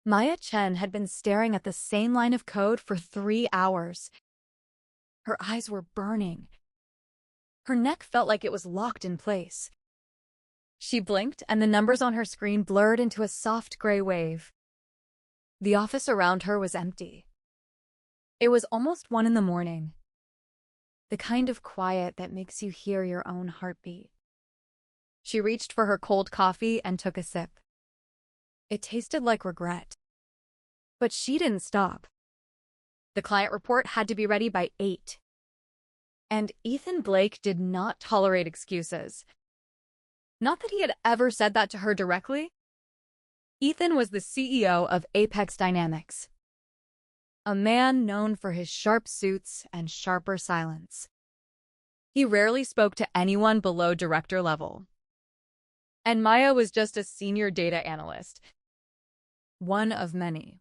Maya Chen had been staring at the same line of code for 3 hours. Her eyes were burning. Her neck felt like it was locked in place. She blinked, and the numbers on her screen blurred into a soft gray wave. The office around her was empty. It was almost 1 in the morning. The kind of quiet that makes you hear your own heartbeat. She reached for her cold coffee and took a sip. It tasted like regret. But she didn't stop. The client report had to be ready by 8. And Ethan Blake did not tolerate excuses. Not that he had ever said that to her directly. Ethan was the CEO of Apex Dynamics, a man known for his sharp suits and sharper silence. He rarely spoke to anyone below director level. And Maya was just a senior data analyst, one of many.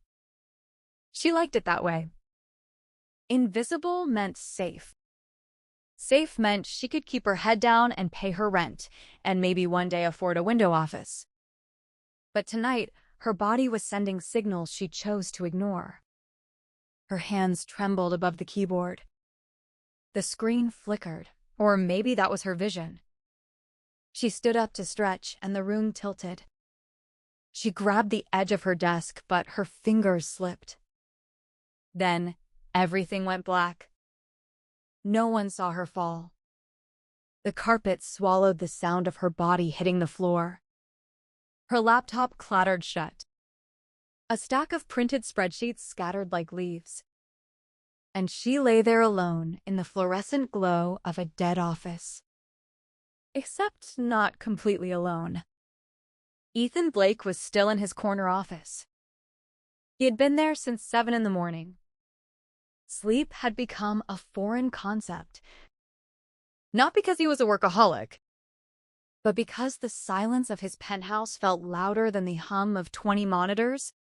She liked it that way. Invisible meant safe. Safe meant she could keep her head down and pay her rent, and maybe one day afford a window office. But tonight, her body was sending signals she chose to ignore. Her hands trembled above the keyboard. The screen flickered, or maybe that was her vision. She stood up to stretch, and the room tilted. She grabbed the edge of her desk, but her fingers slipped. Then, everything went black. No one saw her fall. The carpet swallowed the sound of her body hitting the floor. Her laptop clattered shut. A stack of printed spreadsheets scattered like leaves. And she lay there alone in the fluorescent glow of a dead office. Except not completely alone. Ethan Blake was still in his corner office. He had been there since 7 in the morning. Sleep had become a foreign concept. Not because he was a workaholic, but because the silence of his penthouse felt louder than the hum of 20 monitors.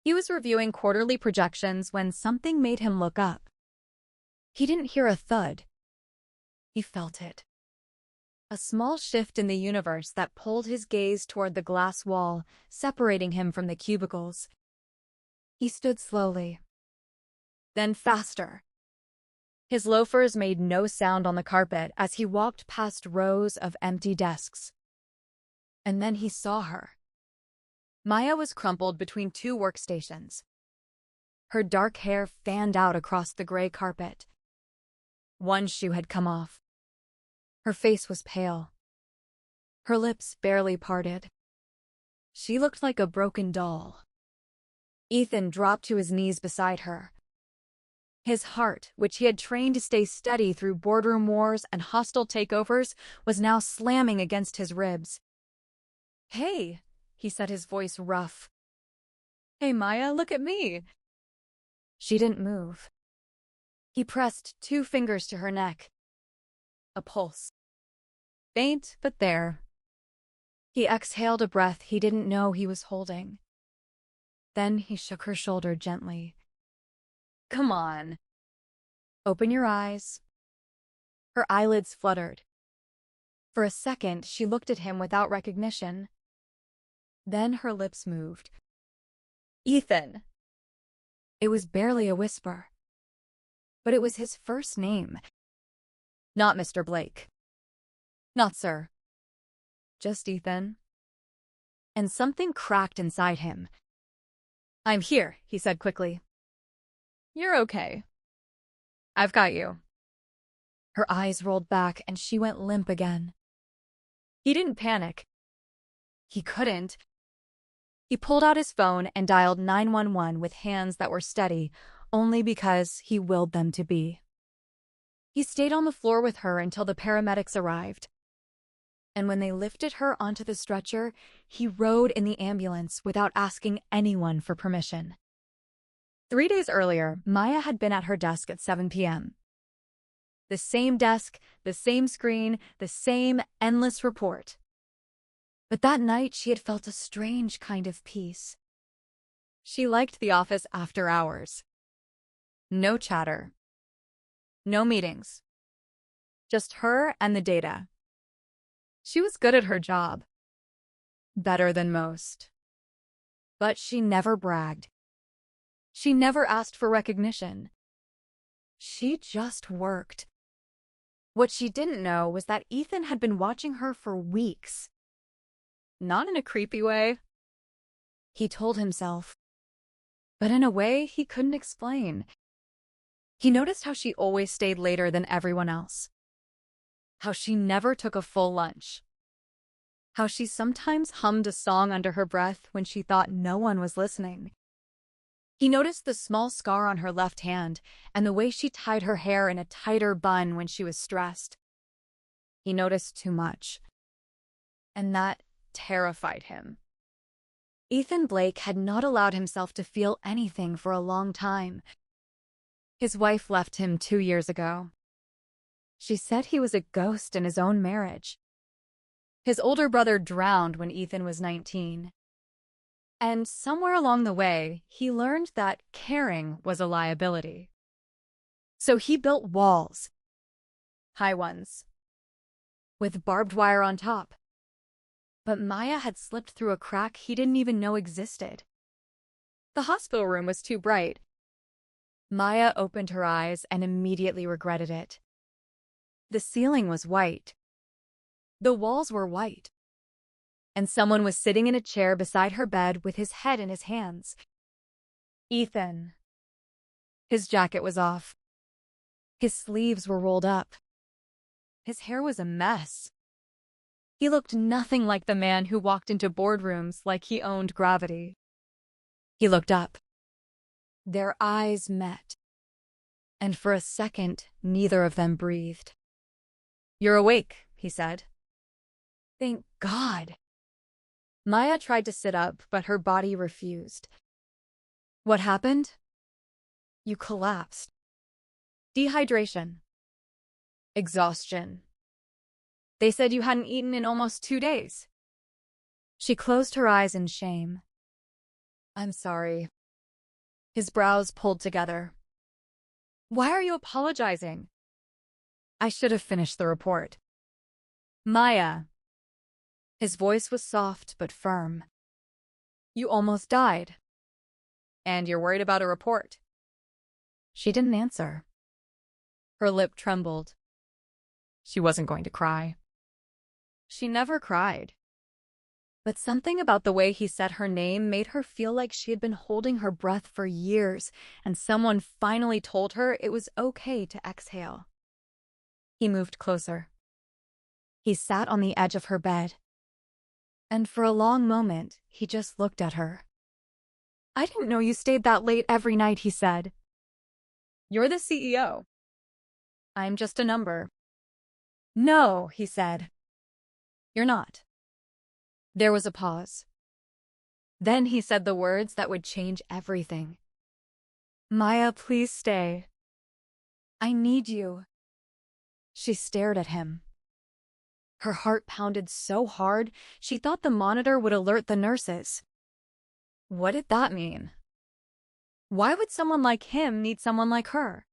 He was reviewing quarterly projections when something made him look up. He didn't hear a thud. He felt it. A small shift in the universe that pulled his gaze toward the glass wall, separating him from the cubicles. He stood slowly. Then faster. His loafers made no sound on the carpet as he walked past rows of empty desks. And then he saw her. Maya was crumpled between 2 workstations. Her dark hair fanned out across the gray carpet. One shoe had come off. Her face was pale. Her lips barely parted. She looked like a broken doll. Ethan dropped to his knees beside her. His heart, which he had trained to stay steady through boardroom wars and hostile takeovers, was now slamming against his ribs. "Hey," he said, his voice rough. "Hey, Maya, look at me." She didn't move. He pressed 2 fingers to her neck. A pulse. Faint, but there. He exhaled a breath he didn't know he was holding. Then he shook her shoulder gently. "Come on. Open your eyes." Her eyelids fluttered. For a second, she looked at him without recognition. Then her lips moved. "Ethan." It was barely a whisper. But it was his first name. Not Mr. Blake. Not Sir. Just Ethan. And something cracked inside him. "I'm here," he said quickly. "You're okay. I've got you." Her eyes rolled back and she went limp again. He didn't panic. He couldn't. He pulled out his phone and dialed 911 with hands that were steady, only because he willed them to be. He stayed on the floor with her until the paramedics arrived. And when they lifted her onto the stretcher, he rode in the ambulance without asking anyone for permission. 3 days earlier, Maya had been at her desk at 7 p.m. The same desk, the same screen, the same endless report. But that night, she had felt a strange kind of peace. She liked the office after hours. No chatter. No meetings. Just her and the data. She was good at her job. Better than most. But she never bragged. She never asked for recognition. She just worked. What she didn't know was that Ethan had been watching her for weeks. Not in a creepy way, he told himself, but in a way he couldn't explain. He noticed how she always stayed later than everyone else. How she never took a full lunch. How she sometimes hummed a song under her breath when she thought no one was listening. He noticed the small scar on her left hand and the way she tied her hair in a tighter bun when she was stressed. He noticed too much. And that terrified him. Ethan Blake had not allowed himself to feel anything for a long time. His wife left him 2 years ago. She said he was a ghost in his own marriage. His older brother drowned when Ethan was 19. And somewhere along the way, he learned that caring was a liability. So he built walls. High ones. With barbed wire on top. But Maya had slipped through a crack he didn't even know existed. The hospital room was too bright. Maya opened her eyes and immediately regretted it. The ceiling was white. The walls were white. And someone was sitting in a chair beside her bed with his head in his hands. Ethan. His jacket was off. His sleeves were rolled up. His hair was a mess. He looked nothing like the man who walked into boardrooms like he owned gravity. He looked up. Their eyes met. And for a second, neither of them breathed. "You're awake," he said. Thank God. Maya tried to sit up, but her body refused. What happened? You collapsed. Dehydration. Exhaustion. They said you hadn't eaten in almost 2 days. She closed her eyes in shame. I'm sorry. His brows pulled together. Why are you apologizing? I should have finished the report. Maya. His voice was soft but firm. You almost died. And you're worried about a report. She didn't answer. Her lip trembled. She wasn't going to cry. She never cried. But something about the way he said her name made her feel like she had been holding her breath for years, and someone finally told her it was okay to exhale. He moved closer. He sat on the edge of her bed. And for a long moment, he just looked at her. I didn't know you stayed that late every night, he said. You're the CEO. I'm just a number. No, he said. You're not. There was a pause. Then he said the words that would change everything. Maya, please stay. I need you. She stared at him. Her heart pounded so hard, she thought the monitor would alert the nurses. What did that mean? Why would someone like him need someone like her?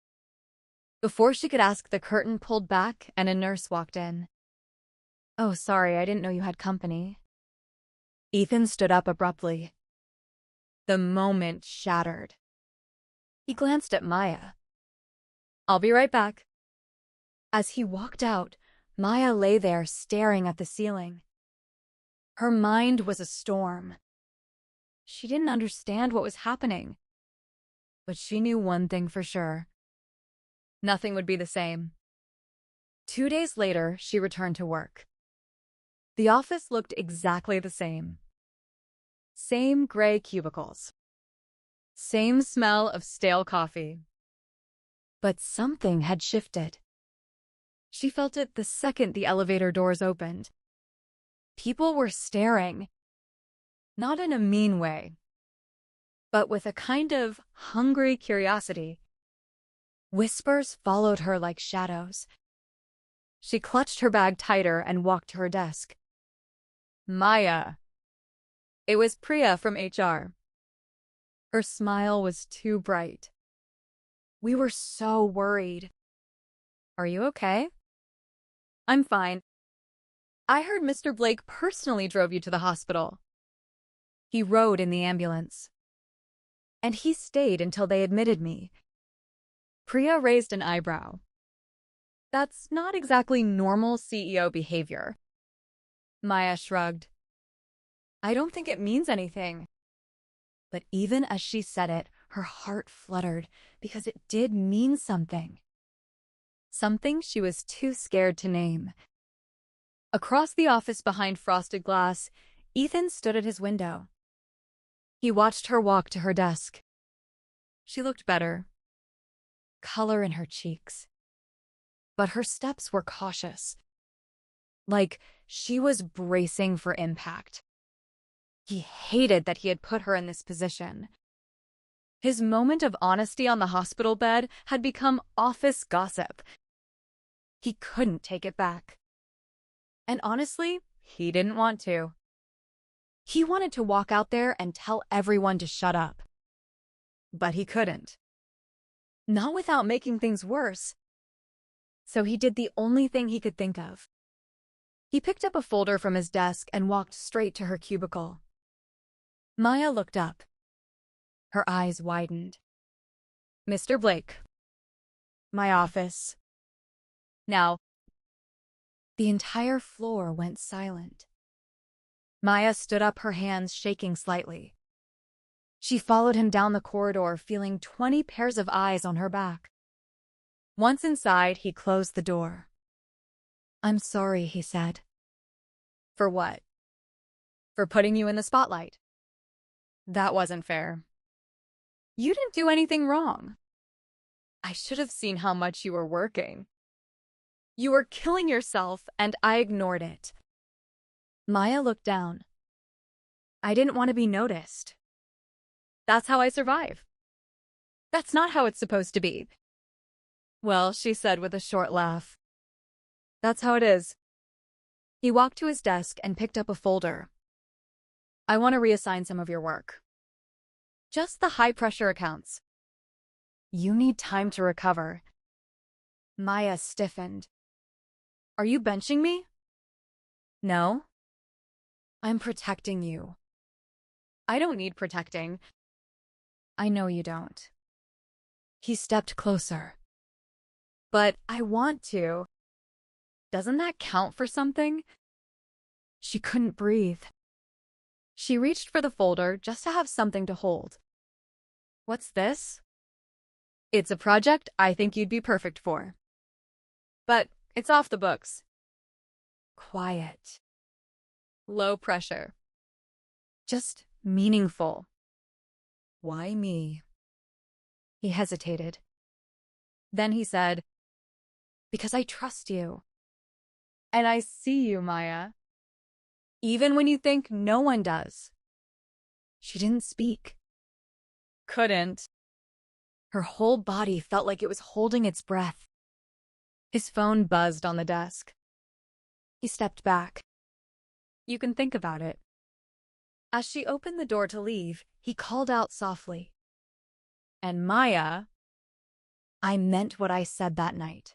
Before she could ask, the curtain pulled back and a nurse walked in. Oh, sorry, I didn't know you had company. Ethan stood up abruptly. The moment shattered. He glanced at Maya. I'll be right back. As he walked out, Maya lay there staring at the ceiling. Her mind was a storm. She didn't understand what was happening. But she knew one thing for sure. Nothing would be the same. 2 days later, she returned to work. The office looked exactly the same. Same gray cubicles. Same smell of stale coffee. But something had shifted. She felt it the second the elevator doors opened. People were staring. Not in a mean way, but with a kind of hungry curiosity. Whispers followed her like shadows. She clutched her bag tighter and walked to her desk. Maya. It was Priya from HR. Her smile was too bright. We were so worried. Are you okay? I'm fine. I heard Mr. Blake personally drove you to the hospital. He rode in the ambulance. And he stayed until they admitted me. Priya raised an eyebrow. That's not exactly normal CEO behavior. Maya shrugged. I don't think it means anything. But even as she said it, her heart fluttered because it did mean something. Something she was too scared to name. Across the office behind frosted glass, Ethan stood at his window. He watched her walk to her desk. She looked better. Color in her cheeks. But her steps were cautious. Like she was bracing for impact. He hated that he had put her in this position. His moment of honesty on the hospital bed had become office gossip. He couldn't take it back. And honestly, he didn't want to. He wanted to walk out there and tell everyone to shut up. But he couldn't. Not without making things worse. So he did the only thing he could think of. He picked up a folder from his desk and walked straight to her cubicle. Maya looked up. Her eyes widened. Mr. Blake. My office. Now. The entire floor went silent. Maya stood up, her hands shaking slightly. She followed him down the corridor, feeling 20 pairs of eyes on her back. Once inside, he closed the door. I'm sorry, he said. For what? For putting you in the spotlight. That wasn't fair. You didn't do anything wrong. I should have seen how much you were working. You were killing yourself, and I ignored it. Maya looked down. I didn't want to be noticed. That's how I survive. That's not how it's supposed to be. Well, she said with a short laugh. That's how it is. He walked to his desk and picked up a folder. I want to reassign some of your work. Just the high-pressure accounts. You need time to recover. Maya stiffened. Are you benching me? No. I'm protecting you. I don't need protecting. I know you don't. He stepped closer. But I want to. Doesn't that count for something? She couldn't breathe. She reached for the folder just to have something to hold. What's this? It's a project I think you'd be perfect for. But it's off the books. Quiet. Low pressure. Just meaningful. Why me? He hesitated. Then he said, because I trust you. And I see you, Maya. Even when you think no one does. She didn't speak. Couldn't. Her whole body felt like it was holding its breath. His phone buzzed on the desk. He stepped back. You can think about it. As she opened the door to leave, he called out softly. And Maya, I meant what I said that night.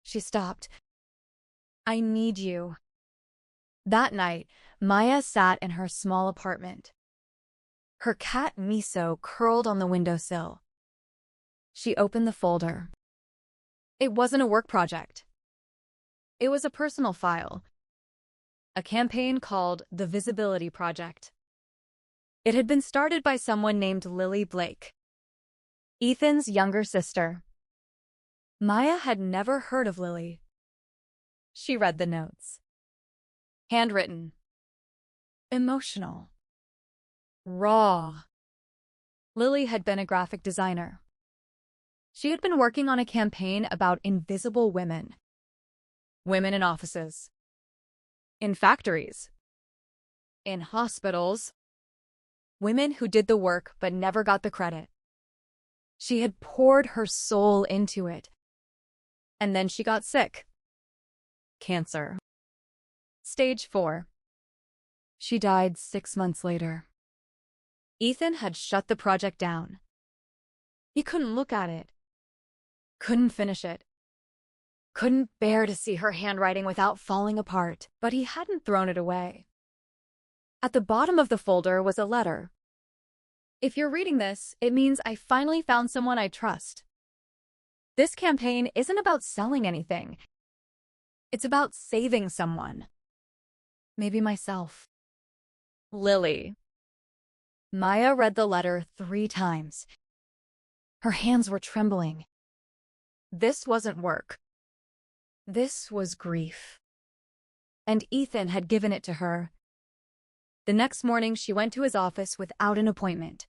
She stopped. I need you. That night, Maya sat in her small apartment. Her cat Miso curled on the windowsill. She opened the folder. It wasn't a work project. It was a personal file. A campaign called the Visibility Project. It had been started by someone named Lily Blake, Ethan's younger sister. Maya had never heard of Lily. She read the notes. Handwritten. Emotional. Raw. Lily had been a graphic designer. She had been working on a campaign about invisible women. Women in offices. In factories. In hospitals. Women who did the work but never got the credit. She had poured her soul into it. And then she got sick. Cancer. Stage 4. She died 6 months later. Ethan had shut the project down. He couldn't look at it. Couldn't finish it. Couldn't bear to see her handwriting without falling apart, but he hadn't thrown it away. At the bottom of the folder was a letter. If you're reading this, it means I finally found someone I trust. This campaign isn't about selling anything. It's about saving someone. Maybe myself. Lily. Maya read the letter 3 times. Her hands were trembling. This wasn't work. This was grief. And Ethan had given it to her. The next morning, she went to his office without an appointment.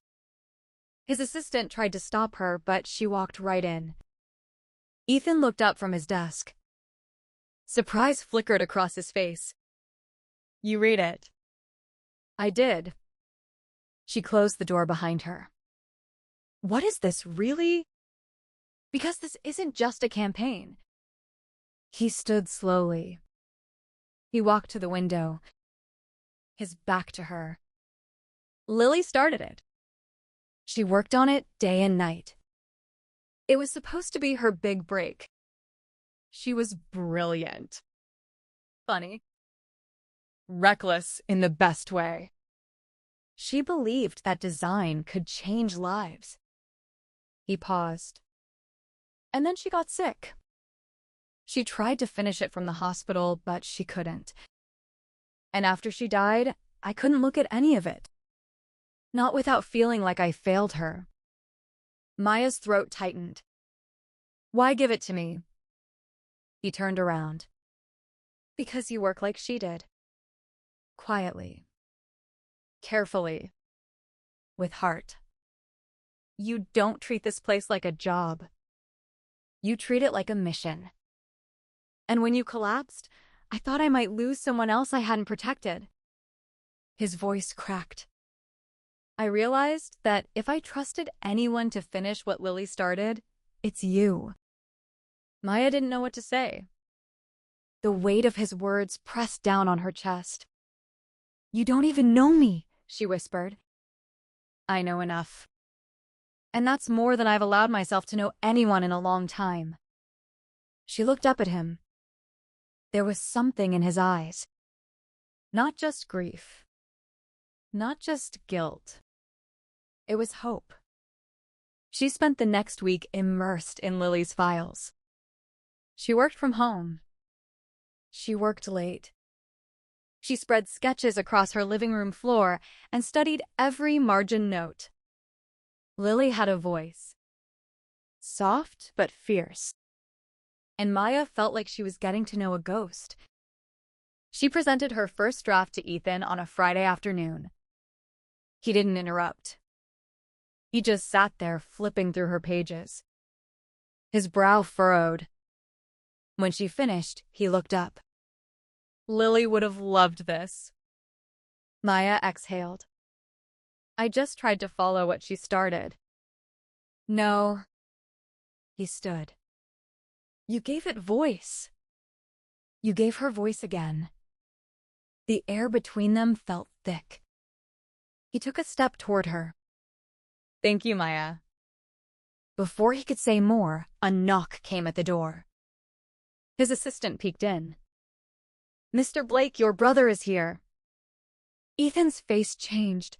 His assistant tried to stop her, but she walked right in. Ethan looked up from his desk. Surprise flickered across his face. You read it. I did. She closed the door behind her. What is this, really? Because this isn't just a campaign. He stood slowly. He walked to the window, his back to her. Lily started it. She worked on it day and night. It was supposed to be her big break. She was brilliant. Funny. Reckless in the best way. She believed that design could change lives. He paused. And then she got sick. She tried to finish it from the hospital, but she couldn't. And after she died, I couldn't look at any of it. Not without feeling like I failed her. Maya's throat tightened. Why give it to me? He turned around. Because you work like she did. Quietly. Carefully. With heart. You don't treat this place like a job. You treat it like a mission. And when you collapsed, I thought I might lose someone else I hadn't protected. His voice cracked. I realized that if I trusted anyone to finish what Lily started, it's you. Maya didn't know what to say. The weight of his words pressed down on her chest. You don't even know me, she whispered. I know enough. And that's more than I've allowed myself to know anyone in a long time. She looked up at him. There was something in his eyes. Not just grief. Not just guilt. It was hope. She spent the next week immersed in Lily's files. She worked from home. She worked late. She spread sketches across her living room floor and studied every margin note. Lily had a voice. Soft but fierce. And Maya felt like she was getting to know a ghost. She presented her first draft to Ethan on a Friday afternoon. He didn't interrupt. He just sat there flipping through her pages. His brow furrowed. When she finished, he looked up. Lily would have loved this. Maya exhaled. I just tried to follow what she started. No. He stood. You gave it voice. You gave her voice again. The air between them felt thick. He took a step toward her. Thank you, Maya. Before he could say more, a knock came at the door. His assistant peeked in. Mr. Blake, your brother is here. Ethan's face changed.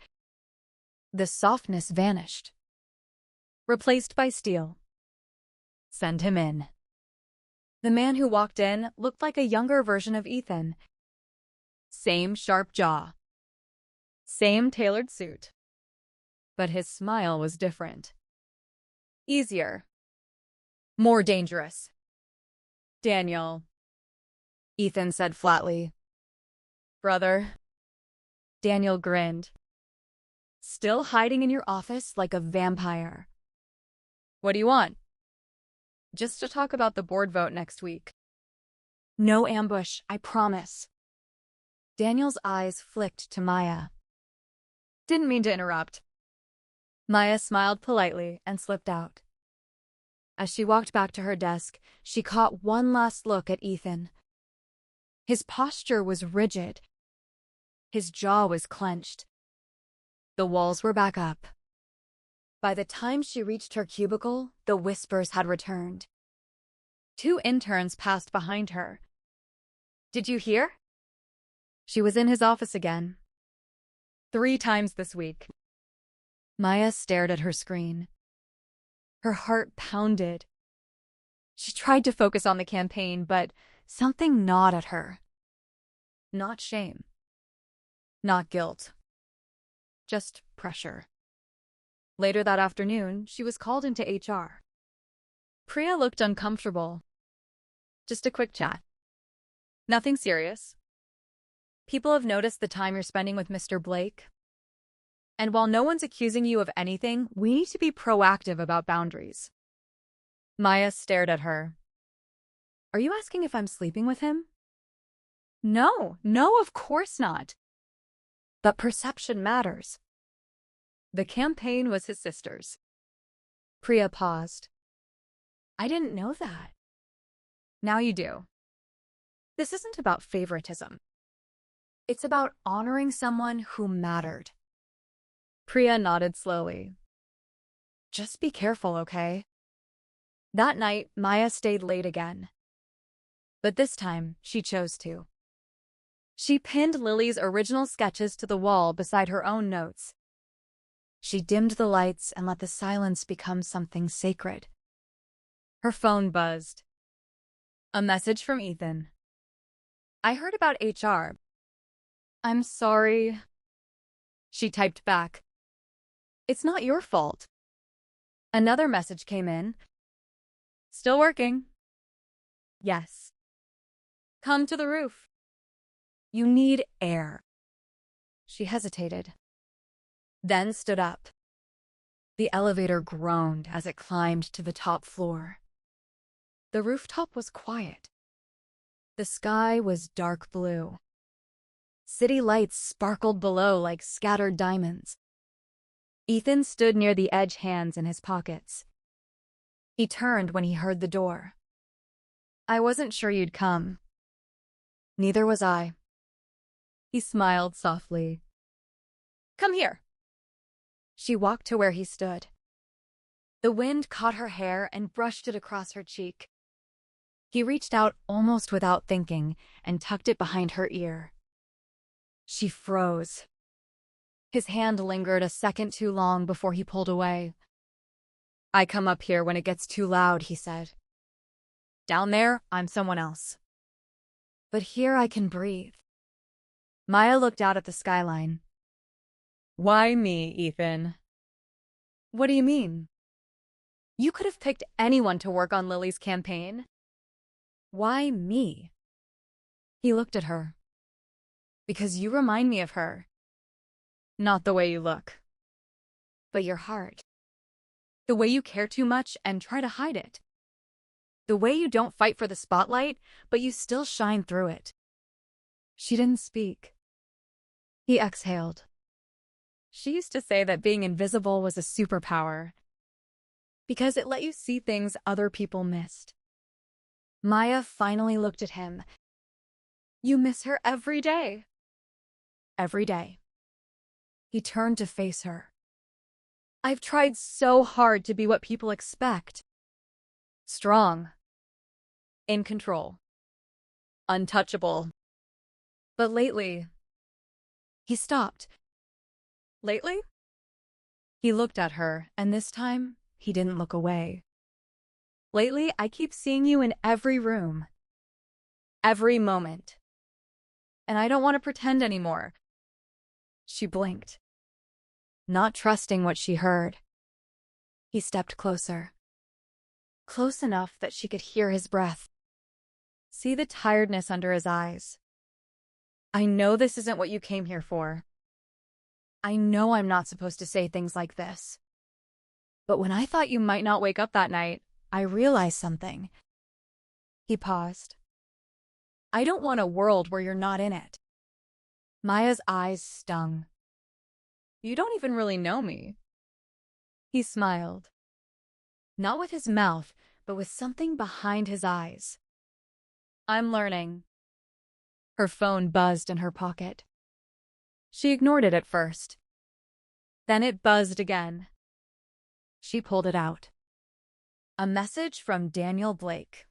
The softness vanished. Replaced by steel. Send him in. The man who walked in looked like a younger version of Ethan. Same sharp jaw. Same tailored suit. But his smile was different. Easier. More dangerous. Daniel. Ethan said flatly. Brother. Daniel grinned. Still hiding in your office like a vampire. What do you want? Just to talk about the board vote next week. No ambush, I promise. Daniel's eyes flicked to Maya. Didn't mean to interrupt. Maya smiled politely and slipped out. As she walked back to her desk, she caught one last look at Ethan. His posture was rigid. His jaw was clenched. The walls were back up. By the time she reached her cubicle, the whispers had returned. 2 interns passed behind her. Did you hear? She was in his office again. 3 times this week. Maya stared at her screen. Her heart pounded. She tried to focus on the campaign, but something gnawed at her. Not shame. Not guilt. Just pressure. Later that afternoon, she was called into HR. Priya looked uncomfortable. Just a quick chat. Nothing serious. People have noticed the time you're spending with Mr. Blake. And while no one's accusing you of anything, we need to be proactive about boundaries. Maya stared at her. Are you asking if I'm sleeping with him? No, of course not. But perception matters. The campaign was his sister's. Priya paused. I didn't know that. Now you do. This isn't about favoritism. It's about honoring someone who mattered. Priya nodded slowly. Just be careful, okay? That night, Maya stayed late again. But this time, she chose to. She pinned Lily's original sketches to the wall beside her own notes. She dimmed the lights and let the silence become something sacred. Her phone buzzed. A message from Ethan. I heard about HR. I'm sorry. She typed back. It's not your fault. Another message came in. Still working. Yes. Come to the roof. You need air. She hesitated, then stood up. The elevator groaned as it climbed to the top floor. The rooftop was quiet. The sky was dark blue. City lights sparkled below like scattered diamonds. Ethan stood near the edge, hands in his pockets. He turned when he heard the door. I wasn't sure you'd come. Neither was I. He smiled softly. Come here. She walked to where he stood. The wind caught her hair and brushed it across her cheek. He reached out almost without thinking and tucked it behind her ear. She froze. His hand lingered a second too long before he pulled away. I come up here when it gets too loud, he said. Down there, I'm someone else. But here I can breathe. Maya looked out at the skyline. Why me, Ethan? What do you mean? You could have picked anyone to work on Lily's campaign. Why me? He looked at her. Because you remind me of her. Not the way you look, but your heart. The way you care too much and try to hide it. The way you don't fight for the spotlight, but you still shine through it. She didn't speak. He exhaled. She used to say that being invisible was a superpower, because it let you see things other people missed. Maya finally looked at him. You miss her every day. Every day. He turned to face her. I've tried so hard to be what people expect. Strong. In control. Untouchable. But lately... He stopped. Lately? He looked at her, and this time, he didn't look away. Lately, I keep seeing you in every room. Every moment. And I don't want to pretend anymore. She blinked, not trusting what she heard. He stepped closer. Close enough that she could hear his breath. See the tiredness under his eyes. I know this isn't what you came here for. I know I'm not supposed to say things like this. But when I thought you might not wake up that night, I realized something. He paused. I don't want a world where you're not in it. Maya's eyes stung. You don't even really know me. He smiled. Not with his mouth, but with something behind his eyes. I'm learning. Her phone buzzed in her pocket. She ignored it at first. Then it buzzed again. She pulled it out. A message from Daniel Blake.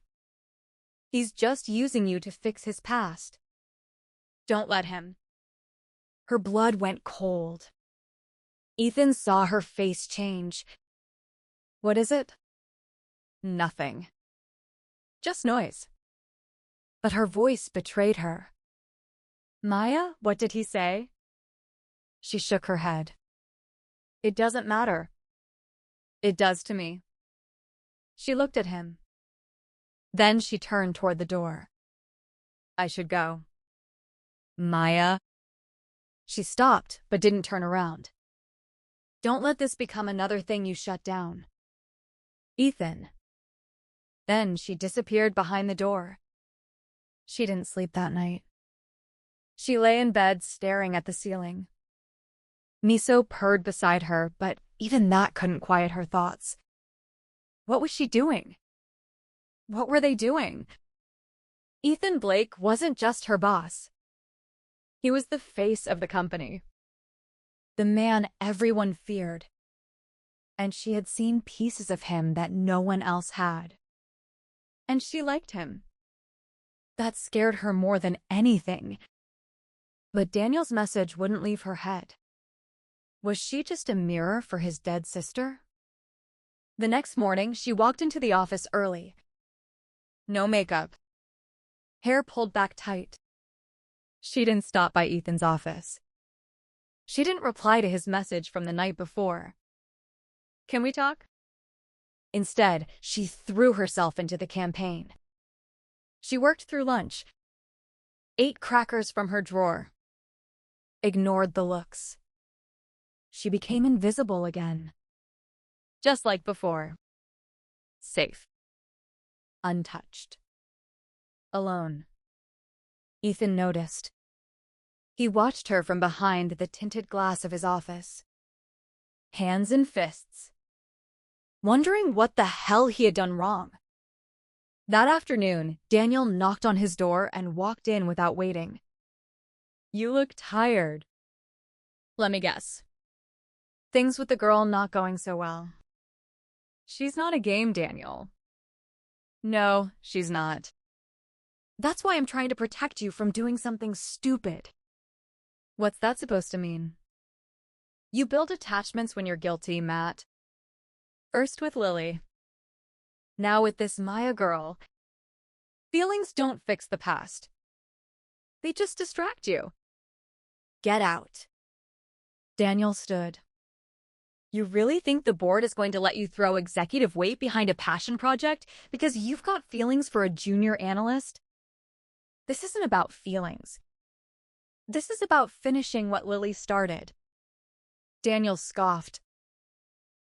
He's just using you to fix his past. Don't let him. Her blood went cold. Ethan saw her face change. What is it? Nothing. Just noise. But her voice betrayed her. Maya, what did he say? She shook her head. It doesn't matter. It does to me. She looked at him. Then she turned toward the door. I should go. Maya. She stopped, but didn't turn around. Don't let this become another thing you shut down. Ethan. Then she disappeared behind the door. She didn't sleep that night. She lay in bed staring at the ceiling. Miso purred beside her, but even that couldn't quiet her thoughts. What was she doing? What were they doing? Ethan Blake wasn't just her boss. He was the face of the company. The man everyone feared. And she had seen pieces of him that no one else had. And she liked him. That scared her more than anything. But Daniel's message wouldn't leave her head. Was she just a mirror for his dead sister? The next morning, she walked into the office early. No makeup. Hair pulled back tight. She didn't stop by Ethan's office. She didn't reply to his message from the night before. Can we talk? Instead, she threw herself into the campaign. She worked through lunch, ate crackers from her drawer, ignored the looks. She became invisible again. Just like before. Safe. Untouched. Alone. Ethan noticed. He watched her from behind the tinted glass of his office. Hands in fists. Wondering what the hell he had done wrong. That afternoon, Daniel knocked on his door and walked in without waiting. You look tired. Let me guess. Things with the girl not going so well. She's not a game, Daniel. No, she's not. That's why I'm trying to protect you from doing something stupid. What's that supposed to mean? You build attachments when you're guilty, Matt. First with Lily. Now with this Maya girl. Feelings don't fix the past. They just distract you. Get out. Daniel stood. You really think the board is going to let you throw executive weight behind a passion project because you've got feelings for a junior analyst? This isn't about feelings. This is about finishing what Lily started. Daniel scoffed.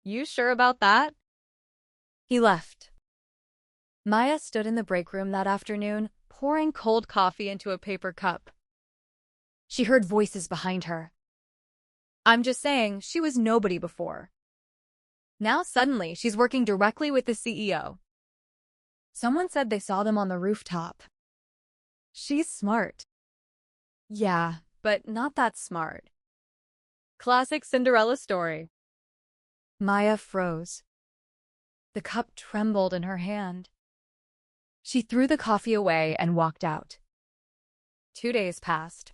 You sure about that? He left. Maya stood in the break room that afternoon, pouring cold coffee into a paper cup. She heard voices behind her. I'm just saying, she was nobody before. Now suddenly, she's working directly with the CEO. Someone said they saw them on the rooftop. She's smart. Yeah, but not that smart. Classic Cinderella story. Maya froze. The cup trembled in her hand. She threw the coffee away and walked out. 2 days passed.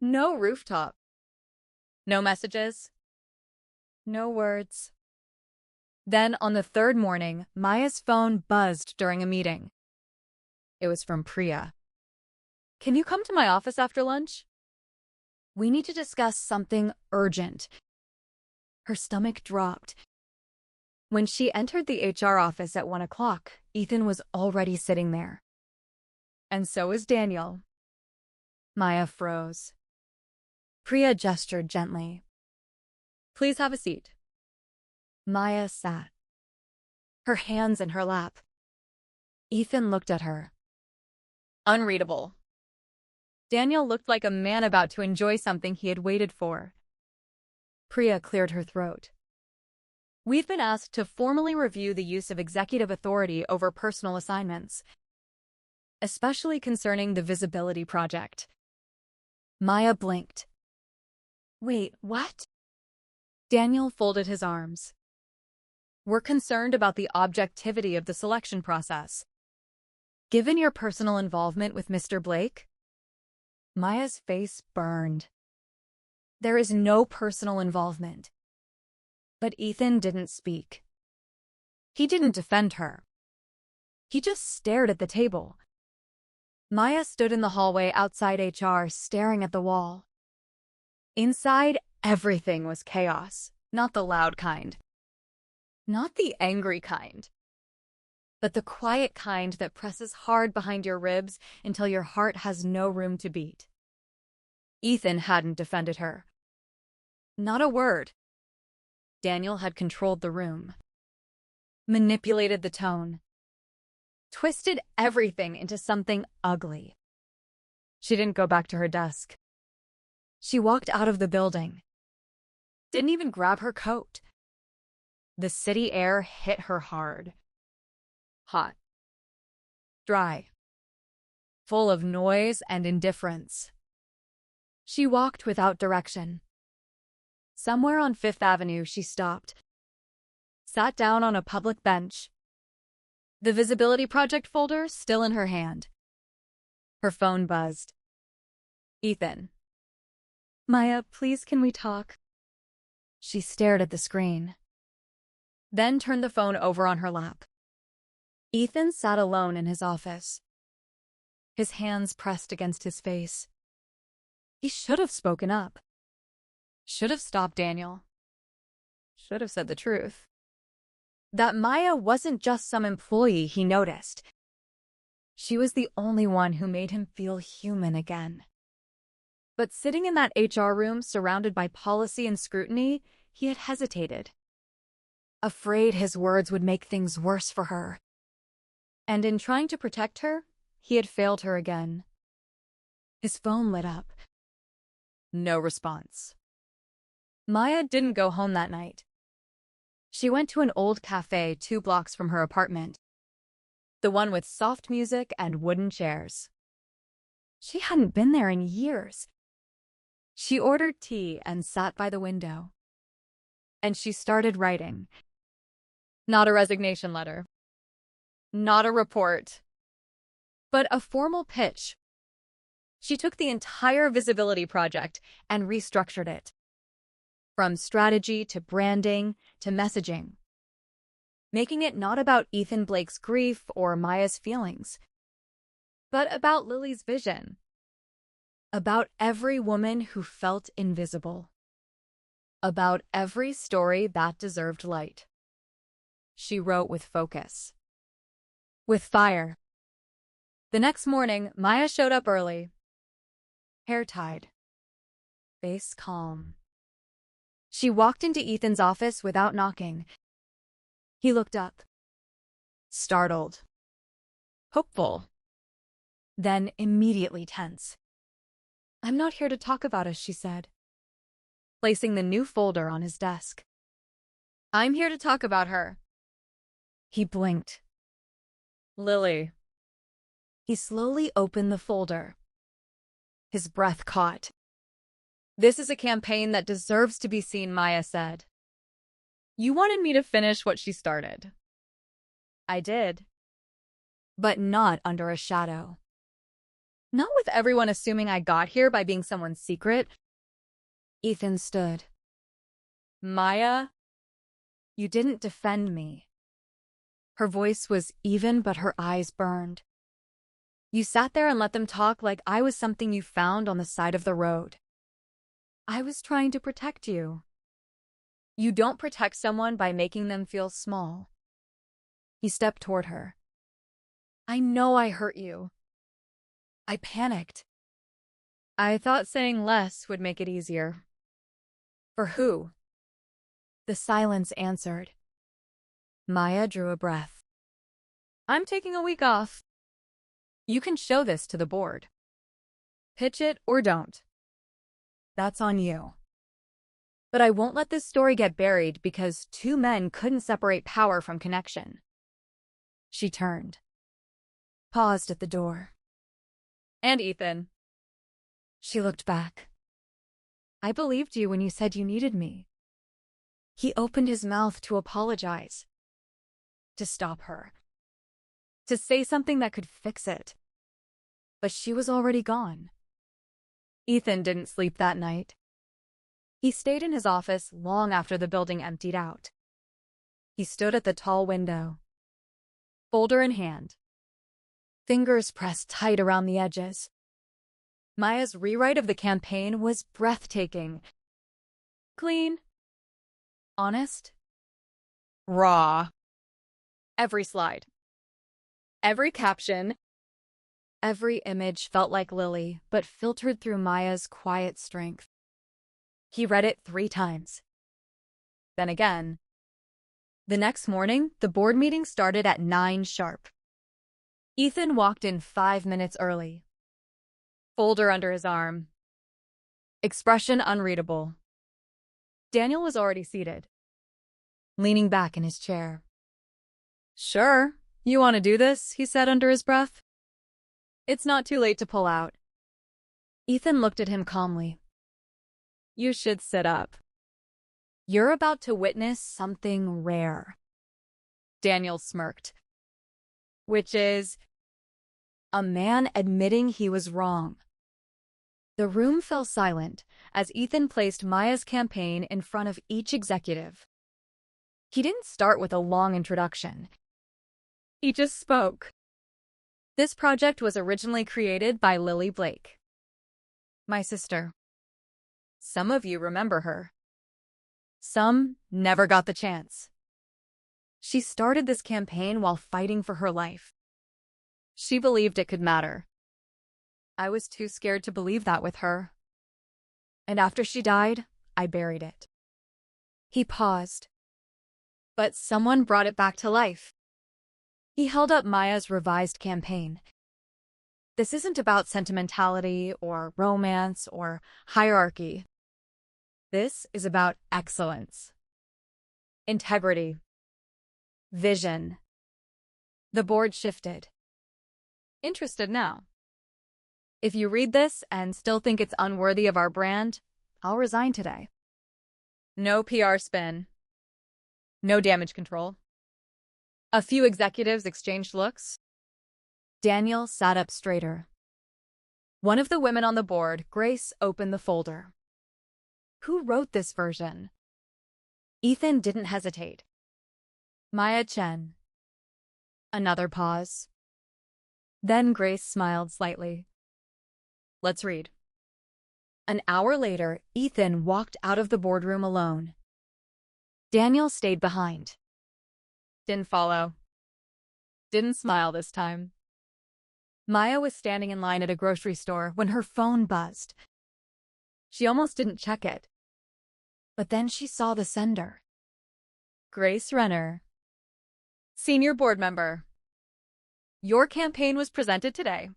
No rooftop. No messages. No words. Then, on the third morning, Maya's phone buzzed during a meeting. It was from Priya. Can you come to my office after lunch? We need to discuss something urgent. Her stomach dropped. When she entered the HR office at 1 o'clock, Ethan was already sitting there. And so was Daniel. Maya froze. Priya gestured gently. Please have a seat. Maya sat. Her hands in her lap. Ethan looked at her. Unreadable. Daniel looked like a man about to enjoy something he had waited for. Priya cleared her throat. We've been asked to formally review the use of executive authority over personal assignments, especially concerning the visibility project. Maya blinked. Wait, what? Daniel folded his arms. We're concerned about the objectivity of the selection process. Given your personal involvement with Mr. Blake? Maya's face burned. There is no personal involvement. But Ethan didn't speak. He didn't defend her. He just stared at the table. Maya stood in the hallway outside HR, staring at the wall. Inside, everything was chaos, not the loud kind. Not the angry kind. But the quiet kind that presses hard behind your ribs until your heart has no room to beat. Ethan hadn't defended her. Not a word. Daniel had controlled the room. Manipulated the tone. Twisted everything into something ugly. She didn't go back to her desk. She walked out of the building. Didn't even grab her coat. The city air hit her hard. Hot. Dry. Full of noise and indifference. She walked without direction. Somewhere on Fifth Avenue, she stopped. Sat down on a public bench. The Visibility Project folder still in her hand. Her phone buzzed. Ethan. Maya, please can we talk? She stared at the screen. Then turned the phone over on her lap. Ethan sat alone in his office. His hands pressed against his face. He should have spoken up. Should have stopped Daniel. Should have said the truth. That Maya wasn't just some employee he noticed. She was the only one who made him feel human again. But sitting in that HR room surrounded by policy and scrutiny, he had hesitated. Afraid his words would make things worse for her. And in trying to protect her, he had failed her again. His phone lit up. No response. Maya didn't go home that night. She went to an old cafe 2 blocks from her apartment. The one with soft music and wooden chairs. She hadn't been there in years. She ordered tea and sat by the window. And she started writing. Not a resignation letter. Not a report. But a formal pitch. She took the entire Visibility Project and restructured it. From strategy to branding to messaging. Making it not about Ethan Blake's grief or Maya's feelings, but about Lily's vision. About every woman who felt invisible. About every story that deserved light. She wrote with focus. With fire. The next morning, Maya showed up early. Hair tied. Face calm. She walked into Ethan's office without knocking. He looked up. Startled. Hopeful. Then immediately tense. I'm not here to talk about us, she said, placing the new folder on his desk. I'm here to talk about her. He blinked. Lily. He slowly opened the folder. His breath caught. This is a campaign that deserves to be seen, Maya said. You wanted me to finish what she started. I did. But not under a shadow. Not with everyone assuming I got here by being someone's secret. Ethan stood. Maya, you didn't defend me. Her voice was even, but her eyes burned. You sat there and let them talk like I was something you found on the side of the road. I was trying to protect you. You don't protect someone by making them feel small. He stepped toward her. I know I hurt you. I panicked. I thought saying less would make it easier. For who? The silence answered. Maya drew a breath. I'm taking a week off. You can show this to the board. Pitch it or don't. That's on you. But I won't let this story get buried because 2 men couldn't separate power from connection. She turned. Paused at the door. And Ethan. She looked back. I believed you when you said you needed me. He opened his mouth to apologize. To stop her. To say something that could fix it. But she was already gone. Ethan didn't sleep that night. He stayed in his office long after the building emptied out. He stood at the tall window, folder in hand, fingers pressed tight around the edges. Maya's rewrite of the campaign was breathtaking. Clean, honest, raw. Every slide, every caption, every image felt like Lily, but filtered through Maya's quiet strength. He read it 3 times. Then again. The next morning, the board meeting started at 9 sharp. Ethan walked in 5 minutes early. Folder under his arm. Expression unreadable. Daniel was already seated, leaning back in his chair. "Sure, you want to do this?" he said under his breath. "It's not too late to pull out." Ethan looked at him calmly. "You should sit up. You're about to witness something rare." Daniel smirked. "Which is?" "A man admitting he was wrong." The room fell silent as Ethan placed Maya's campaign in front of each executive. He didn't start with a long introduction. He just spoke. "This project was originally created by Lily Blake, my sister. Some of you remember her. Some never got the chance. She started this campaign while fighting for her life. She believed it could matter. I was too scared to believe that with her. And after she died, I buried it." He paused. But someone brought it back to life. He held up Maya's revised campaign. "This isn't about sentimentality or romance or hierarchy. This is about excellence, integrity, vision." The board shifted. "Interested now? If you read this and still think it's unworthy of our brand, I'll resign today. No PR spin. No damage control." A few executives exchanged looks. Daniel sat up straighter. One of the women on the board, Grace, opened the folder. "Who wrote this version?" Ethan didn't hesitate. "Maya Chen." Another pause. Then Grace smiled slightly. "Let's read." An hour later, Ethan walked out of the boardroom alone. Daniel stayed behind. Didn't follow. Didn't smile this time. Maya was standing in line at a grocery store when her phone buzzed. She almost didn't check it. But then she saw the sender. "Grace Renner, senior board member. Your campaign was presented today."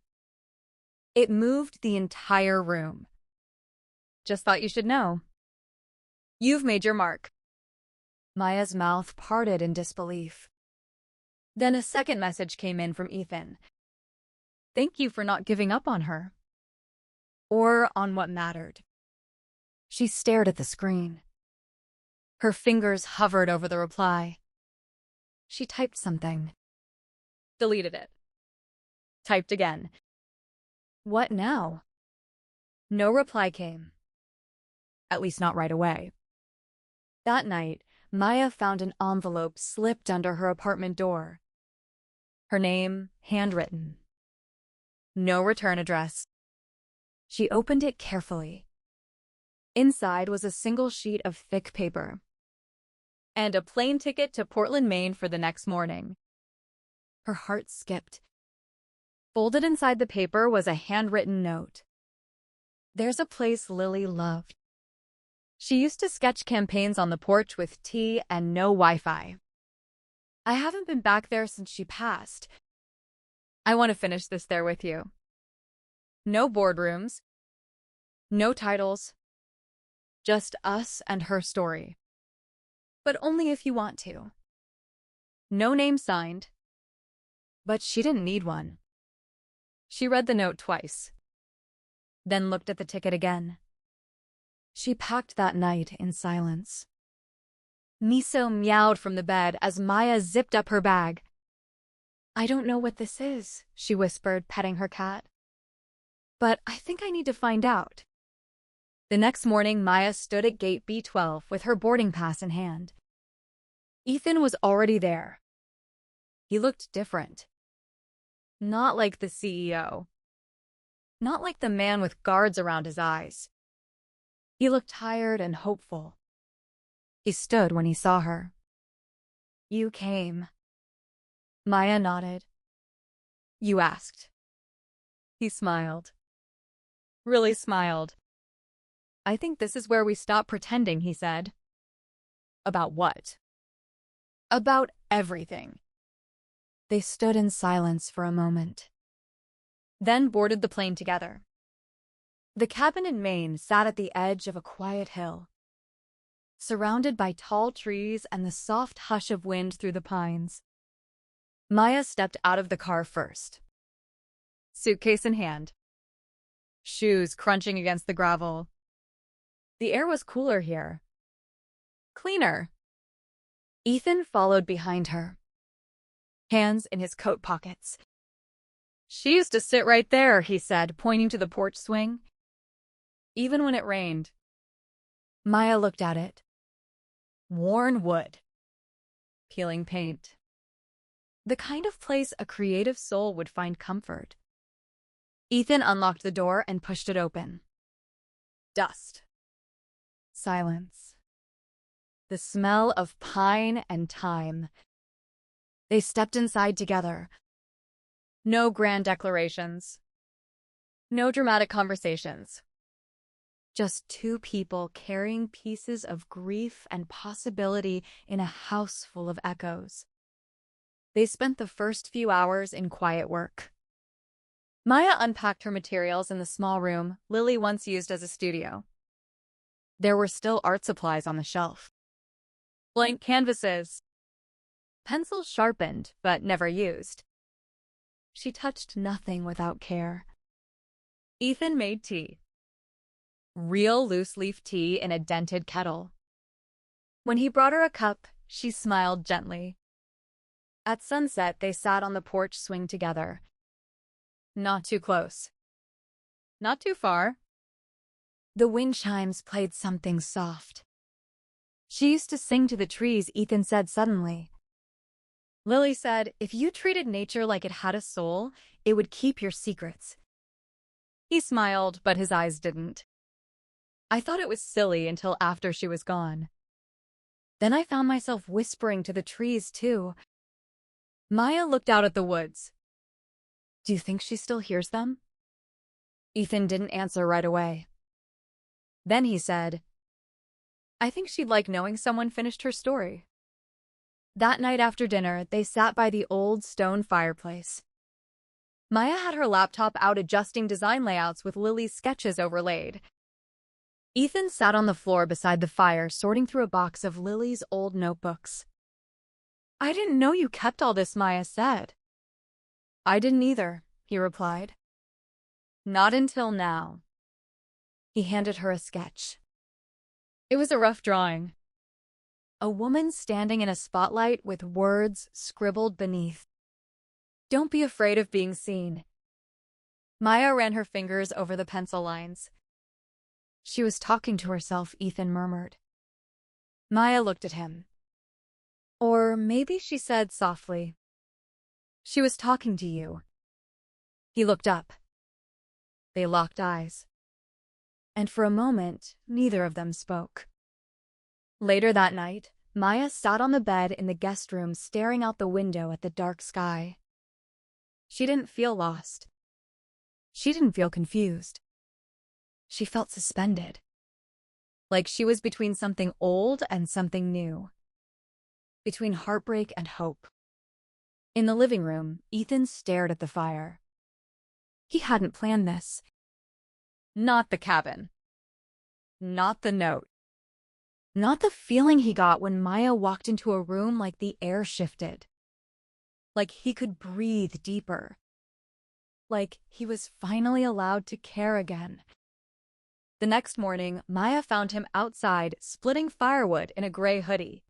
It moved the entire room. "Just thought you should know. You've made your mark." Maya's mouth parted in disbelief. Then a second message came in from Ethan. "Thank you for not giving up on her. Or on what mattered." She stared at the screen. Her fingers hovered over the reply. She typed something. Deleted it. Typed again. What now? No reply came. At least not right away. That night, Maya found an envelope slipped under her apartment door. Her name handwritten. No return address. She opened it carefully. Inside was a single sheet of thick paper. And a plane ticket to Portland, Maine for the next morning. Her heart skipped. Folded inside the paper was a handwritten note. "There's a place Lily loved. She used to sketch campaigns on the porch with tea and no Wi-Fi. I haven't been back there since she passed. I want to finish this there with you. No boardrooms. No titles. Just us and her story. But only if you want to. No name signed." But she didn't need one. She read the note twice, then looked at the ticket again. She packed that night in silence. Miso meowed from the bed as Maya zipped up her bag. "I don't know what this is," she whispered, petting her cat. "But I think I need to find out." The next morning, Maya stood at gate B12 with her boarding pass in hand. Ethan was already there. He looked different. Not like the CEO. Not like the man with guards around his eyes. He looked tired and hopeful. He stood when he saw her. "You came." Maya nodded. "You asked." He smiled. Really smiled. "I think this is where we stop pretending," he said. "About what?" "About everything." They stood in silence for a moment, then boarded the plane together. The cabin in Maine sat at the edge of a quiet hill, surrounded by tall trees and the soft hush of wind through the pines. Maya stepped out of the car first, suitcase in hand, shoes crunching against the gravel. The air was cooler here. Cleaner. Ethan followed behind her, hands in his coat pockets. "She used to sit right there," he said, pointing to the porch swing. "Even when it rained." Maya looked at it. Worn wood. Peeling paint. The kind of place a creative soul would find comfort. Ethan unlocked the door and pushed it open. Dust. Silence. The smell of pine and thyme. They stepped inside together. No grand declarations. No dramatic conversations. Just two people carrying pieces of grief and possibility in a house full of echoes. They spent the first few hours in quiet work. Maya unpacked her materials in the small room Lily once used as a studio. There were still art supplies on the shelf. Blank canvases. Pencils sharpened, but never used. She touched nothing without care. Ethan made tea. Real loose-leaf tea in a dented kettle. When he brought her a cup, she smiled gently. At sunset, they sat on the porch swing together. Not too close. Not too far. The wind chimes played something soft. "She used to sing to the trees," Ethan said suddenly. Lily said, "If you treated nature like it had a soul, it would keep your secrets." He smiled, but his eyes didn't. "I thought it was silly until after she was gone. Then I found myself whispering to the trees, too." Maya looked out at the woods. "Do you think she still hears them?" Ethan didn't answer right away. Then he said, "I think she'd like knowing someone finished her story." That night after dinner, they sat by the old stone fireplace. Maya had her laptop out adjusting design layouts with Lily's sketches overlaid. Ethan sat on the floor beside the fire, sorting through a box of Lily's old notebooks. "I didn't know you kept all this," Maya said. "I didn't either," he replied. "Not until now." He handed her a sketch. It was a rough drawing. A woman standing in a spotlight with words scribbled beneath. "Don't be afraid of being seen." Maya ran her fingers over the pencil lines. "She was talking to herself," Ethan murmured. Maya looked at him. "Or maybe," she said softly, "she was talking to you." He looked up. They locked eyes. And for a moment, neither of them spoke. Later that night, Maya sat on the bed in the guest room staring out the window at the dark sky. She didn't feel lost. She didn't feel confused. She felt suspended. Like she was between something old and something new. Between heartbreak and hope. In the living room, Ethan stared at the fire. He hadn't planned this. Not the cabin. Not the note. Not the feeling he got when Maya walked into a room like the air shifted. Like he could breathe deeper. Like he was finally allowed to care again. The next morning, Maya found him outside splitting firewood in a gray hoodie.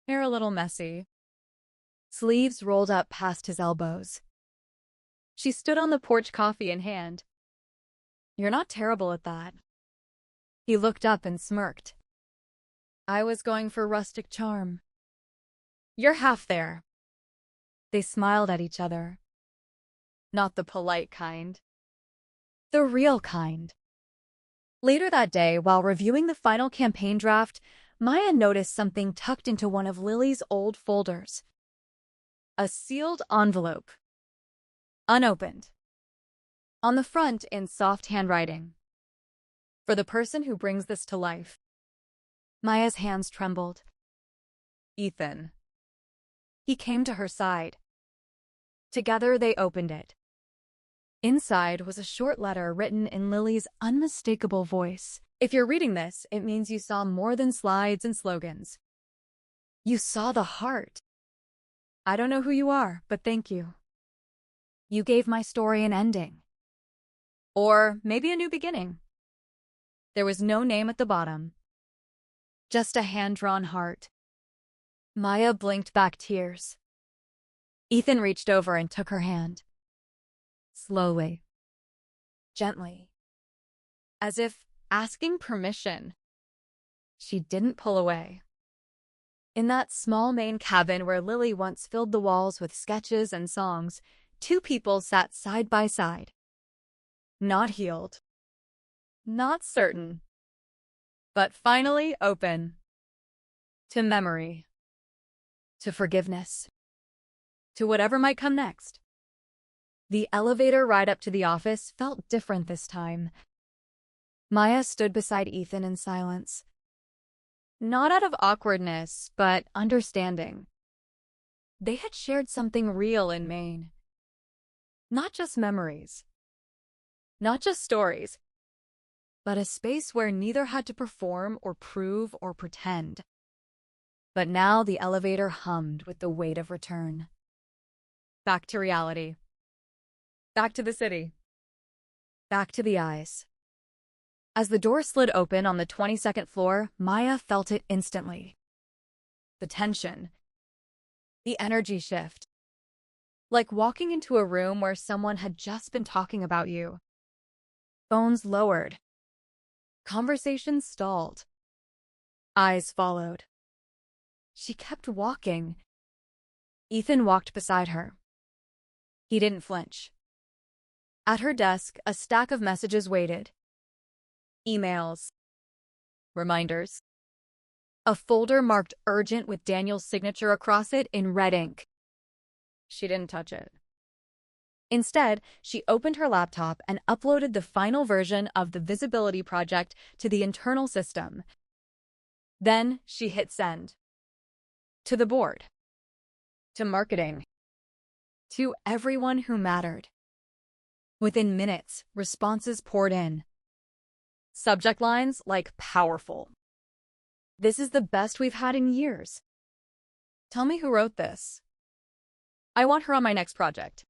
Hair a little messy. Sleeves rolled up past his elbows. She stood on the porch, coffee in hand. "You're not terrible at that." He looked up and smirked. I was going for rustic charm. You're half there. They smiled at each other. Not the polite kind. The real kind. Later that day, while reviewing the final campaign draft, Maya noticed something tucked into one of Lily's old folders. A sealed envelope. Unopened. On the front, in soft handwriting. For the person who brings this to life. Maya's hands trembled. Ethan. He came to her side. Together they opened it. Inside was a short letter written in Lily's unmistakable voice. If you're reading this, it means you saw more than slides and slogans. You saw the heart. I don't know who you are, but thank you. You gave my story an ending. Or maybe a new beginning. There was no name at the bottom. Just a hand-drawn heart. Maya blinked back tears. Ethan reached over and took her hand. Slowly. Gently. As if asking permission. She didn't pull away. In that small main cabin where Lily once filled the walls with sketches and songs, two people sat side by side. Not healed. Not certain. But finally open. To memory. To forgiveness. To whatever might come next. The elevator ride up to the office felt different this time. Maya stood beside Ethan in silence. Not out of awkwardness, but understanding. They had shared something real in Maine. Not just memories. Not just stories. But a space where neither had to perform or prove or pretend. But now the elevator hummed with the weight of return. Back to reality. Back to the city. Back to the eyes. As the door slid open on the 22nd floor, Maya felt it instantly. The tension. The energy shift. Like walking into a room where someone had just been talking about you. Phones lowered. Conversations stalled. Eyes followed. She kept walking. Ethan walked beside her. He didn't flinch. At her desk, a stack of messages waited. Emails. Reminders. A folder marked urgent with Daniel's signature across it in red ink. She didn't touch it. Instead, she opened her laptop and uploaded the final version of the visibility project to the internal system. Then she hit send. To the board. To marketing. To everyone who mattered. Within minutes, responses poured in. Subject lines like powerful. This is the best we've had in years. Tell me who wrote this. I want her on my next project.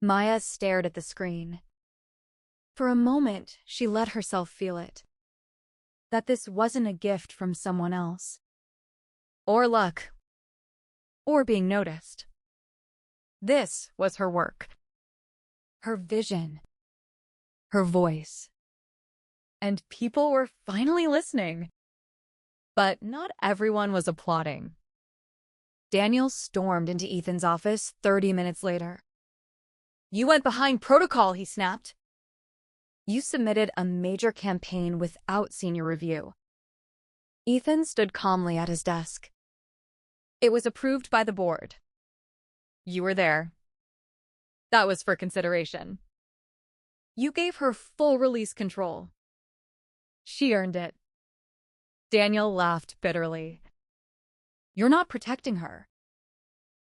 Maya stared at the screen. For a moment, she let herself feel it. That this wasn't a gift from someone else. Or luck. Or being noticed. This was her work. Her vision. Her voice. And people were finally listening. But not everyone was applauding. Daniel stormed into Ethan's office 30 minutes later. You went behind protocol, he snapped. You submitted a major campaign without senior review. Ethan stood calmly at his desk. It was approved by the board. You were there. That was for consideration. You gave her full release control. She earned it. Daniel laughed bitterly. You're not protecting her.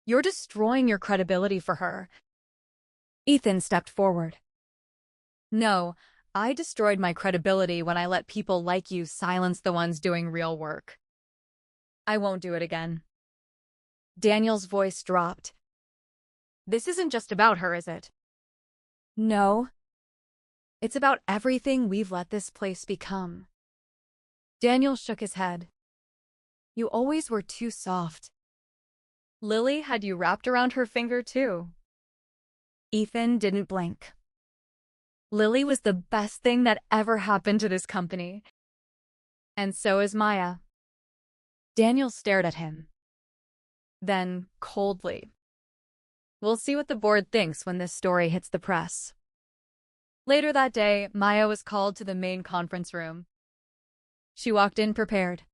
You're destroying your credibility for her. Ethan stepped forward. No, I destroyed my credibility when I let people like you silence the ones doing real work. I won't do it again. Daniel's voice dropped. This isn't just about her, is it? No. It's about everything we've let this place become. Daniel shook his head. You always were too soft. Lily had you wrapped around her finger, too. Ethan didn't blink. Lily was the best thing that ever happened to this company. And so is Maya. Daniel stared at him. Then, coldly, "We'll see what the board thinks when this story hits the press." Later that day, Maya was called to the main conference room. She walked in prepared.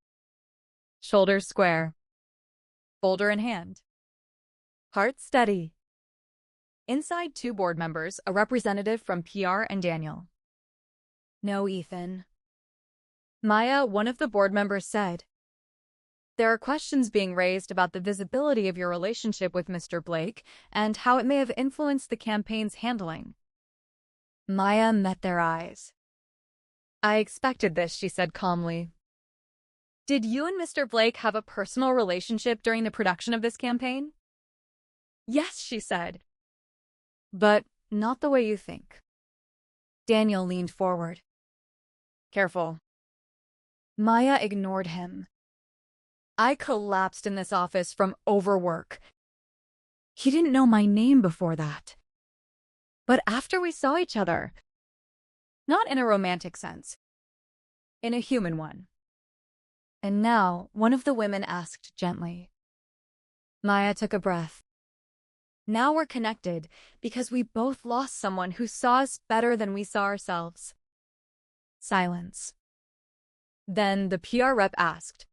Shoulders square. Folder in hand. Heart steady. Inside, two board members, a representative from PR and Daniel. "No, Ethan." Maya, one of the board members, said, "There are questions being raised about the visibility of your relationship with Mr. Blake and how it may have influenced the campaign's handling." Maya met their eyes. "I expected this," she said calmly. "Did you and Mr. Blake have a personal relationship during the production of this campaign?" "Yes," she said. "But not the way you think." Daniel leaned forward. "Careful." Maya ignored him. "I collapsed in this office from overwork. He didn't know my name before that. But after we saw each other, not in a romantic sense, in a human one." And now, one of the women asked gently. Maya took a breath. "Now we're connected because we both lost someone who saw us better than we saw ourselves." Silence. Then the PR rep asked,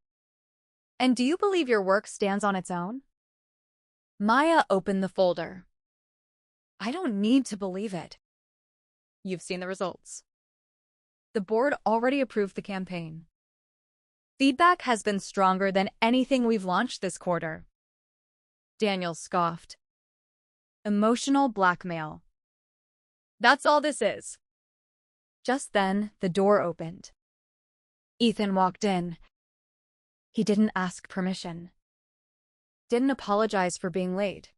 "And do you believe your work stands on its own?" Maya opened the folder. "I don't need to believe it. You've seen the results. The board already approved the campaign. Feedback has been stronger than anything we've launched this quarter." Daniel scoffed. "Emotional blackmail. That's all this is." Just then, the door opened. Ethan walked in. He didn't ask permission. Didn't apologize for being late.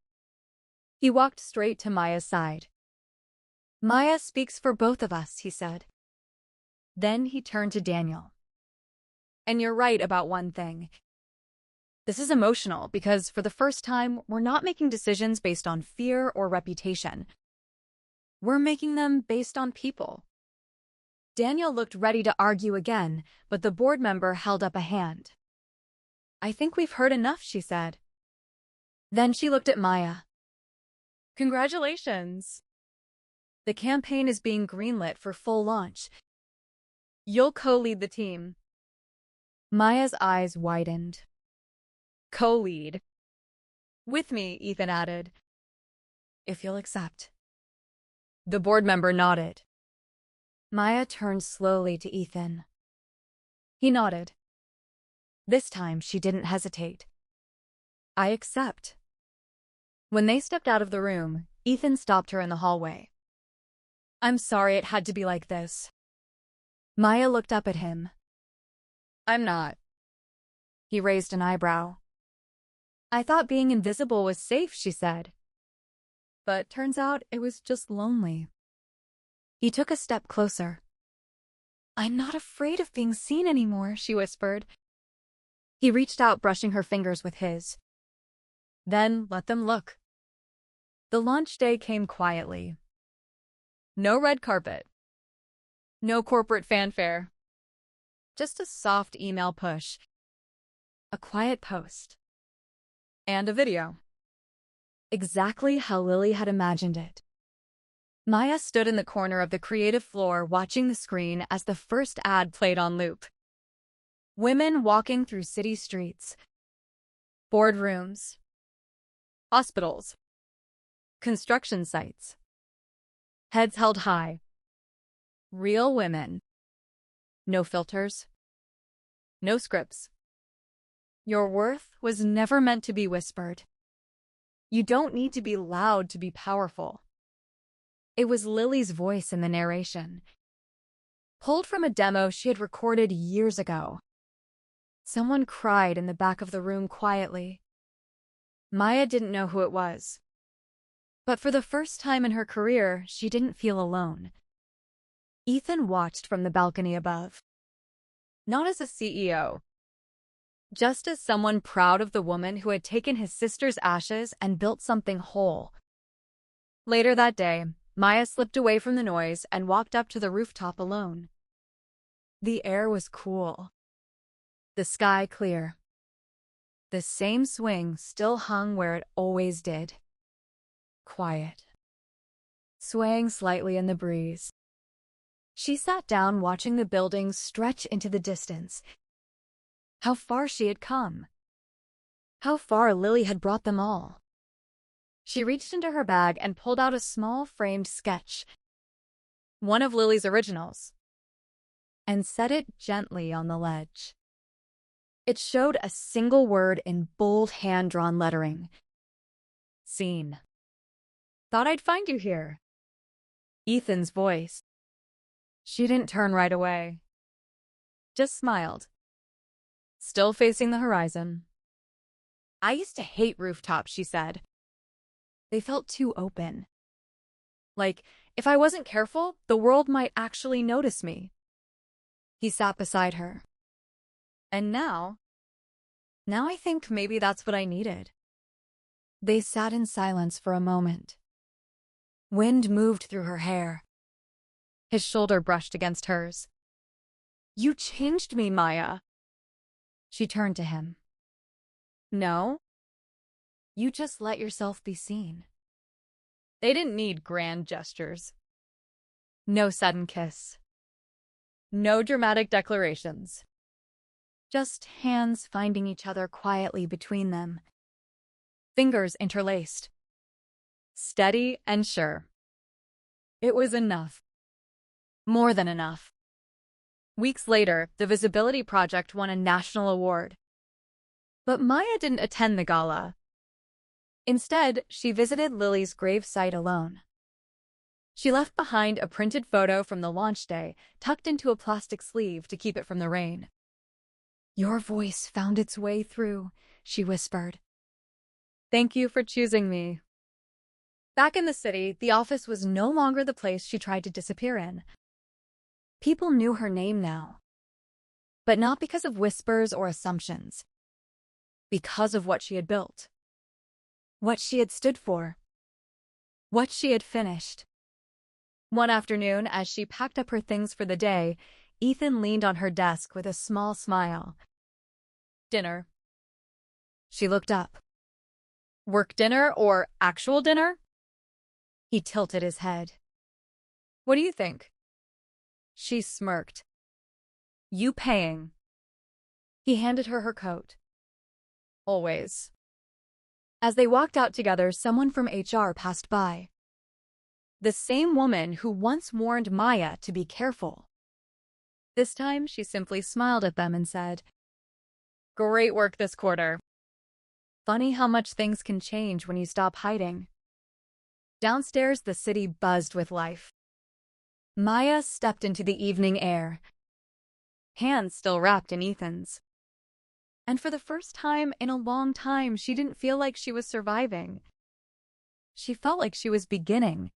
He walked straight to Maya's side. "Maya speaks for both of us," he said. Then he turned to Daniel. "And you're right about one thing. This is emotional because for the first time, we're not making decisions based on fear or reputation. We're making them based on people." Daniel looked ready to argue again, but the board member held up a hand. "I think we've heard enough," she said. Then she looked at Maya. "Congratulations. The campaign is being greenlit for full launch. You'll co-lead the team." Maya's eyes widened. "Co-lead. With me," Ethan added. "If you'll accept." The board member nodded. Maya turned slowly to Ethan. He nodded. This time she didn't hesitate. "I accept." When they stepped out of the room, Ethan stopped her in the hallway. "I'm sorry it had to be like this." Maya looked up at him. "I'm not." He raised an eyebrow. "I thought being invisible was safe," she said. "But turns out it was just lonely." He took a step closer. "I'm not afraid of being seen anymore," she whispered. He reached out, brushing her fingers with his. Then let them look. The launch day came quietly. No red carpet. No corporate fanfare. Just a soft email push. A quiet post. And a video. Exactly how Lily had imagined it. Maya stood in the corner of the creative floor watching the screen as the first ad played on loop. Women walking through city streets. Boardrooms. Hospitals. Construction sites. Heads held high. Real women. No filters. No scripts. Your worth was never meant to be whispered. You don't need to be loud to be powerful. It was Lily's voice in the narration, pulled from a demo she had recorded years ago. Someone cried in the back of the room quietly. Maya didn't know who it was. But for the first time in her career, she didn't feel alone. Ethan watched from the balcony above. Not as a CEO, just as someone proud of the woman who had taken his sister's ashes and built something whole. Later that day, Maya slipped away from the noise and walked up to the rooftop alone. The air was cool. The sky clear. The same swing still hung where it always did. Quiet. Swaying slightly in the breeze. She sat down watching the buildings stretch into the distance. How far she had come. How far Lily had brought them all. She reached into her bag and pulled out a small framed sketch, one of Lily's originals, and set it gently on the ledge. It showed a single word in bold hand-drawn lettering. Seen. Thought I'd find you here. Ethan's voice. She didn't turn right away. Just smiled. Still facing the horizon. I used to hate rooftops, she said. They felt too open. Like, if I wasn't careful, the world might actually notice me. He sat beside her. And now I think maybe that's what I needed. They sat in silence for a moment. Wind moved through her hair. His shoulder brushed against hers. You changed me, Maya. She turned to him. No. You just let yourself be seen. They didn't need grand gestures. No sudden kiss. No dramatic declarations. Just hands finding each other quietly between them. Fingers interlaced. Steady and sure. It was enough. More than enough. Weeks later, the Visibility Project won a national award. But Maya didn't attend the gala. Instead, she visited Lily's gravesite alone. She left behind a printed photo from the launch day, tucked into a plastic sleeve to keep it from the rain. Your voice found its way through, she whispered. Thank you for choosing me. Back in the city, the office was no longer the place she tried to disappear in. People knew her name now. But not because of whispers or assumptions. Because of what she had built. What she had stood for. What she had finished. One afternoon, as she packed up her things for the day, Ethan leaned on her desk with a small smile. Dinner. She looked up. Work dinner or actual dinner? He tilted his head. What do you think? She smirked. You paying. He handed her her coat. Always. As they walked out together, someone from HR passed by. The same woman who once warned Maya to be careful. This time, she simply smiled at them and said, Great work this quarter. Funny how much things can change when you stop hiding. Downstairs, the city buzzed with life. Maya stepped into the evening air, hands still wrapped in Ethan's. And for the first time in a long time, she didn't feel like she was surviving. She felt like she was beginning.